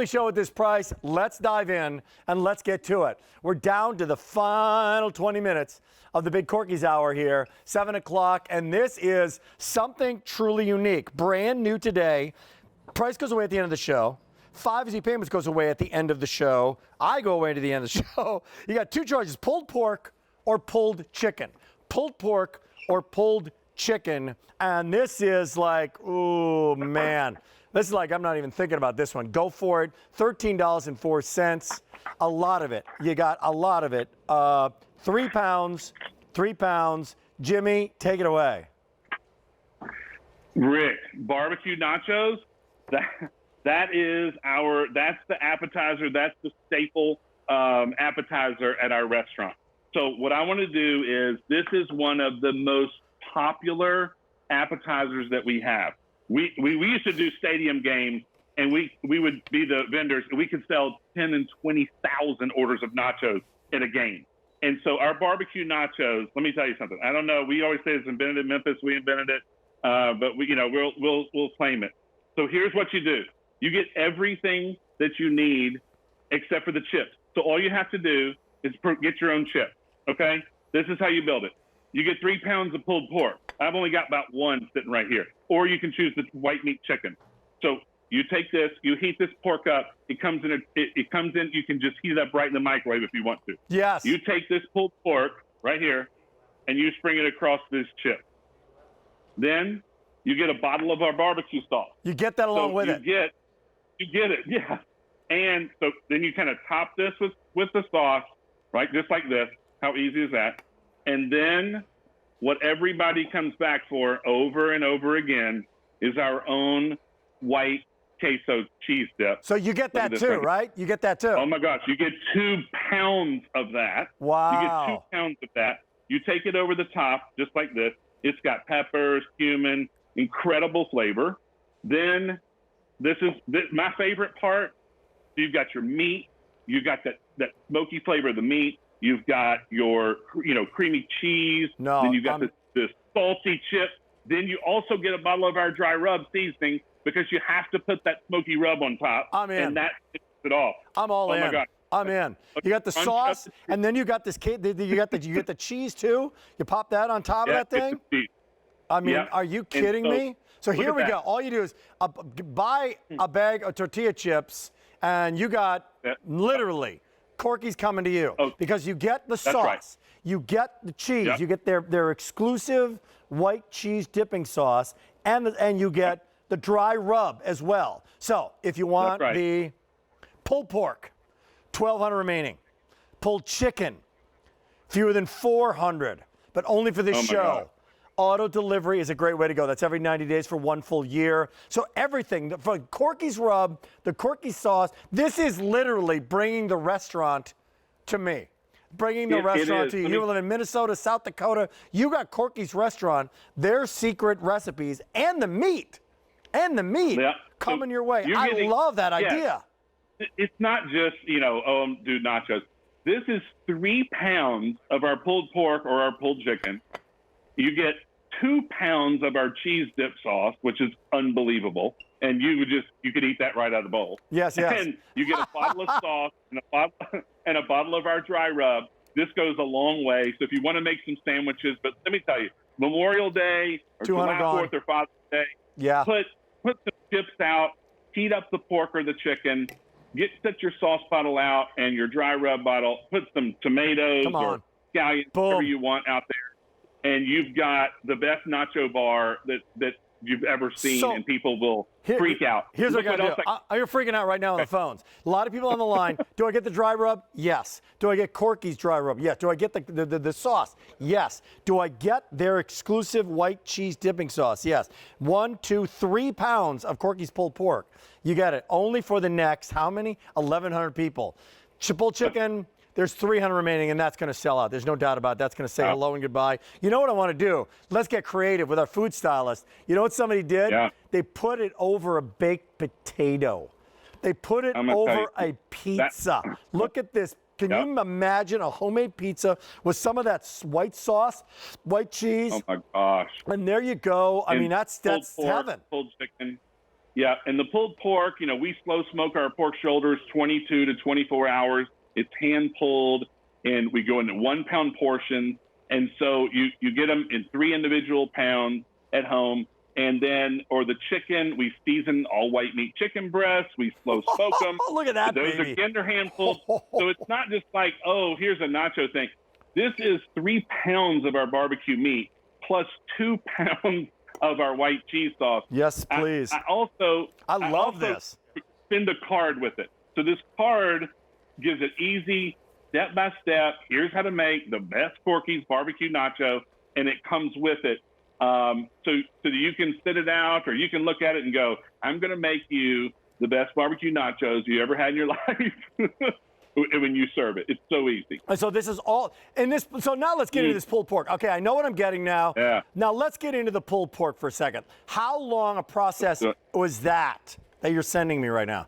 only show at this price. Let's dive in and let's get to it. We're down to the final 20 minutes of the Big Corky's Hour here, 7 o'clock, and this is something truly unique. Brand new today. Price goes away at the end of the show. 5 easy payments goes away at the end of the show. I go away to the end of the show. You got 2 choices, pulled pork or pulled chicken. Pulled pork or pulled chicken. And this is like, ooh, man. This is like, I'm not even thinking about this one. Go for it. $13.04. A lot of it. You got a lot of it. 3 pounds, 3 pounds. Jimmy, take it away. Rick, barbecue nachos, that's the appetizer. That's the staple appetizer at our restaurant. So what I want to do is, this is one of the most popular appetizers that we have. We used to do stadium games, and we would be the vendors, and we could sell 10 and 20,000 orders of nachos at a game. And so our barbecue nachos, let me tell you something. I don't know. We always say it's invented in Memphis. We invented it, but we'll claim it. So here's what you do. You get everything that you need except for the chips. So all you have to do is get your own chip, okay? This is how you build it. You get 3 pounds of pulled pork. I've only got about 1 sitting right here. Or you can choose the white meat chicken. So you take this, you heat this pork up. It comes in, you can just heat it up right in the microwave if you want to. Yes. You take this pulled pork right here, and you spring it across this chip. Then you get a bottle of our barbecue sauce. You get that along with it. You get it, yeah. And so then you kind of top this with the sauce, right? Just like this. How easy is that? And then what everybody comes back for over and over again is our own white queso cheese dip. So you get that too, right? You get that too. Oh my gosh, you get 2 pounds of that. Wow. You get 2 pounds of that. You take it over the top, just like this. It's got peppers, cumin, incredible flavor. Then my favorite part. You've got your meat. You've got that smoky flavor of the meat. You've got your, creamy cheese. No, then you've got this salty chip. Then you also get a bottle of our dry rub seasoning, because you have to put that smoky rub on top. I'm in. And that fits it all. I'm all in. Oh my God. I'm in. You got the sauce, and then you got this. You get the cheese too. You pop that on top of that thing. I mean, are you kidding me? So here we go. All you do is buy a bag of tortilla chips, and you got literally Corky's coming to you, because you get the sauce, right. You get the cheese, you get their exclusive white cheese dipping sauce, and you get the dry rub as well. So if you want the pulled pork, 1,200 remaining. Pulled chicken, fewer than 400, but only for this show. God. Auto delivery is a great way to go. That's every 90 days for 1 full year. So everything, from Corky's rub, the Corky sauce, this is literally bringing the restaurant to me. Bringing the restaurant to you. You live in Minnesota, South Dakota. You got Corky's restaurant, their secret recipes, and the meat. Coming your way. I love that idea. It's not just, do nachos. This is 3 pounds of our pulled pork or our pulled chicken. You get 2 pounds of our cheese dip sauce, which is unbelievable. And you could eat that right out of the bowl. Yes. And you get a bottle of sauce and a bottle of our dry rub. This goes a long way. So if you want to make some sandwiches, but let me tell you, Memorial Day or July 4th or Father's Day, put some chips out, heat up the pork or the chicken, set your sauce bottle out and your dry rub bottle, put some tomatoes or scallions, whatever you want out there. And you've got the best nacho bar that you've ever seen, and people will freak out. Here's what I got to do. You're freaking out right now on the phones. A lot of people on the line. Do I get the dry rub? Yes. Do I get Corky's dry rub? Yes. Do I get the sauce? Yes. Do I get their exclusive white cheese dipping sauce? Yes. 1, 2, 3 pounds of Corky's pulled pork. You get it. Only for the next, how many? 1,100 people. Pulled chicken. There's 300 remaining, and that's going to sell out. There's no doubt about it. That's going to say hello and goodbye. You know what I want to do? Let's get creative with our food stylist. You know what somebody did? Yeah. They put it over a baked potato. They put it over a pizza. Look at this. Can you imagine a homemade pizza with some of that white sauce, white cheese? Oh, my gosh. And there you go. I mean, that's heaven. Pulled chicken. Yeah, and the pulled pork, you know, we slow smoke our pork shoulders 22 to 24 hours. It's hand pulled, and we go into 1 pound portions. And so you get them in 3 individual pounds at home. And then, or the chicken, we season all white meat chicken breasts. We slow smoke them. Look at that, Those baby. are tender handfuls. So it's not just like, oh, here's a nacho thing. This is 3 pounds of our barbecue meat plus 2 pounds of our white cheese sauce. Yes, please. I also love this. Send a card with it. So this card gives it easy, step by step. Here's how to make the best Corky's barbecue nacho, and it comes with it. So you can sit it out, or you can look at it and go, I'm going to make you the best barbecue nachos you ever had in your life. When you serve it, it's so easy. And so this is all, and this. So now let's get into this pulled pork. Okay, I know what I'm getting now. Yeah. Now let's get into the pulled pork for a second. How long a process was that you're sending me right now?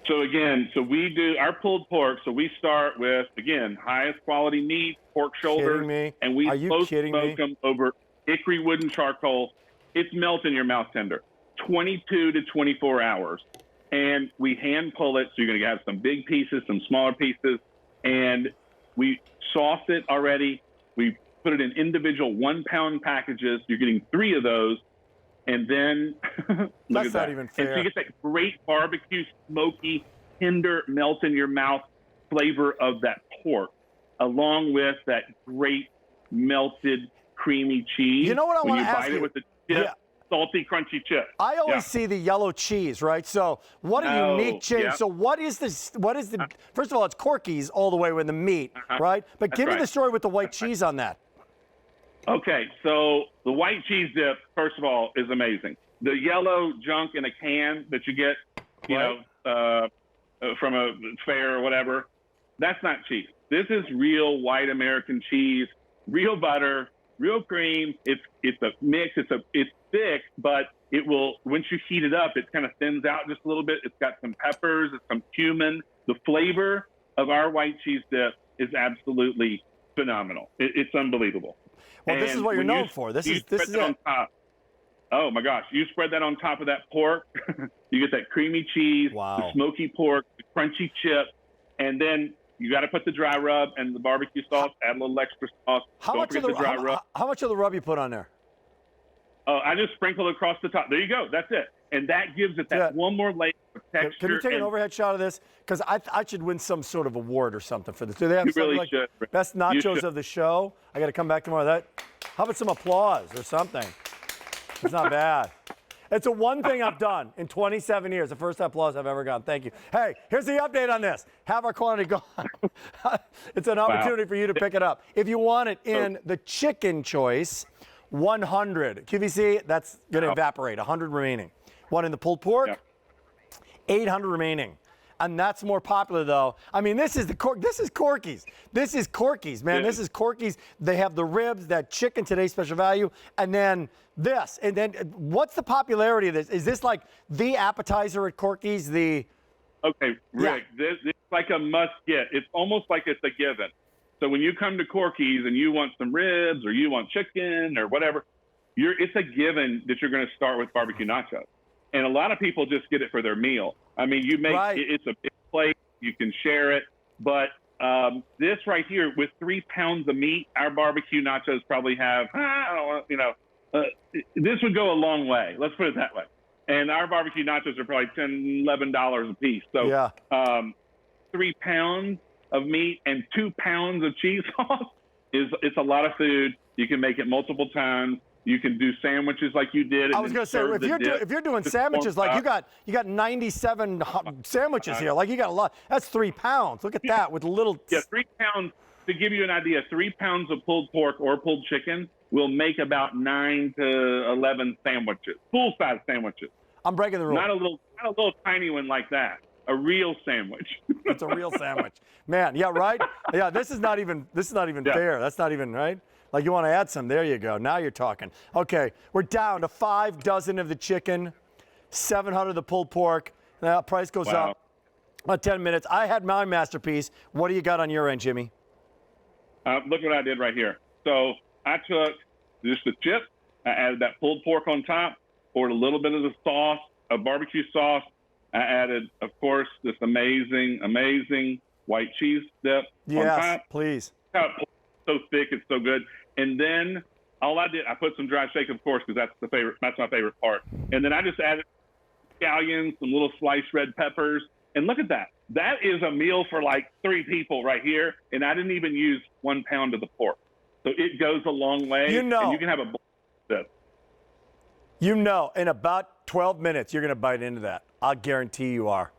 So again, we do our pulled pork. So we start with, again, highest quality meat, pork shoulders, and we slow smoke them over hickory wood and charcoal. It's melt in your mouth tender, 22 to 24 hours. And we hand pull it, so you're going to have some big pieces, some smaller pieces, and we sauce it already. We put it in individual 1 pound packages. You're getting 3 of those, and then look That's at that. not even fair. And so you get that great barbecue, smoky, tender, melt in your mouth flavor of that pork, along with that great melted creamy cheese. You know what I want to ask When you bite it with the chip. Yeah. Salty, crunchy chip. I always see the yellow cheese, right? So what a unique change. Yeah. So what is this? What is the? First of all, it's Corky's all the way with the meat, right? But give me the story with the white cheese on that. Okay, so the white cheese dip, first of all, is amazing. The yellow junk in a can that you get, you know, from a fair or whatever, that's not cheese. This is real white American cheese, real butter, real cream. It's a mix. It's thick, but it will, once you heat it up, it kind of thins out just a little bit. It's got some peppers, some cumin. The flavor of our white cheese dip is absolutely phenomenal. It's unbelievable. Well, this is what you're known for. This is it. On top. Oh my gosh! You spread that on top of that pork. You get that creamy cheese, the smoky pork, the crunchy chip, and then you got to put the dry rub and the barbecue sauce. Add a little extra sauce. How much of the rub you put on there? Oh, I just sprinkle across the top. There you go. That's it. And that gives it that one more layer of texture. Can you take an overhead shot of this? Because I should win some sort of award or something for this. Do they have something like best nachos of the show? I got to come back tomorrow. How about some applause or something? It's not bad. It's the one thing I've done in 27 years. The first applause I've ever gotten. Thank you. Hey, here's the update on this. Have our quantity gone. It's an opportunity for you to pick it up. If you want it in the chicken choice, 100. QVC, that's going to evaporate. 100 remaining. One in the pulled pork, 800 remaining. And that's more popular, though. I mean, this is Corky's. This is Corky's, man. This is Corky's. They have the ribs, that chicken, today's special value, and then this. And then what's the popularity of this? Is this like the appetizer at Corky's? Okay, Rick, this is like a must get. It's almost like it's a given. So when you come to Corky's and you want some ribs or you want chicken or whatever, it's a given that you're going to start with barbecue nachos. And a lot of people just get it for their meal. I mean, it's a big plate. You can share it. But this right here, with 3 pounds of meat, our barbecue nachos probably have, this would go a long way. Let's put it that way. And our barbecue nachos are probably $10, $11 a piece. So 3 pounds of meat and 2 pounds of cheese sauce it's a lot of food. You can make it multiple times. You can do sandwiches like you did. I was going to say, if you're doing sandwiches, like you got 97 sandwiches here, like you got a lot. That's 3 pounds. Look at that with a little. Yeah, 3 pounds. To give you an idea, 3 pounds of pulled pork or pulled chicken will make about 9 to 11 sandwiches, full-size sandwiches. I'm breaking the rule. Not a little tiny one like that. A real sandwich. It's a real sandwich, man. Yeah, right. Yeah, this is not even fair. That's not even right. Like you want to add some. There you go. Now you're talking. Okay, we're down to 5 dozen of the chicken, 700 of the pulled pork. Now price goes up. About 10 minutes. I had my masterpiece. What do you got on your end, Jimmy? Look what I did right here. So I took just the chip. I added that pulled pork on top, poured a little bit of the sauce, of barbecue sauce. I added, of course, this amazing white cheese dip on Yes, top. please. It's so thick, it's so good. And then all I did, I put some dry shake, of course, because that's my favorite part. And then I just added scallions, some little sliced red peppers. And look at that. That is a meal for like 3 people right here. And I didn't even use 1 pound of the pork. So it goes a long way. You know. And you can have a bowl of this. You know, in about 12 minutes, you're going to bite into that. I'll guarantee you are.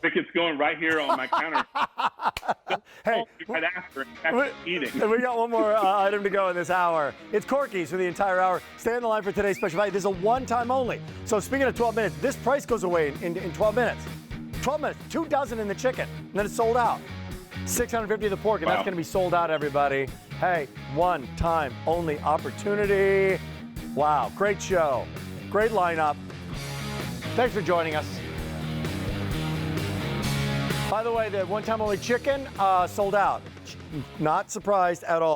It's going right here on my counter. Hey, right after eating. we got one more item to go in this hour. It's Corky's for the entire hour. Stay on the line for today's special value. This is a one-time only. So speaking of 12 minutes, this price goes away in 12 minutes. 12 minutes, 2 dozen in the chicken, and then it's sold out. $650 the pork, and Wow. that's going to be sold out, everybody. Hey, one-time only opportunity. Wow, great show. Great lineup. Thanks for joining us. By the way, the one-time only chicken sold out. Not surprised at all.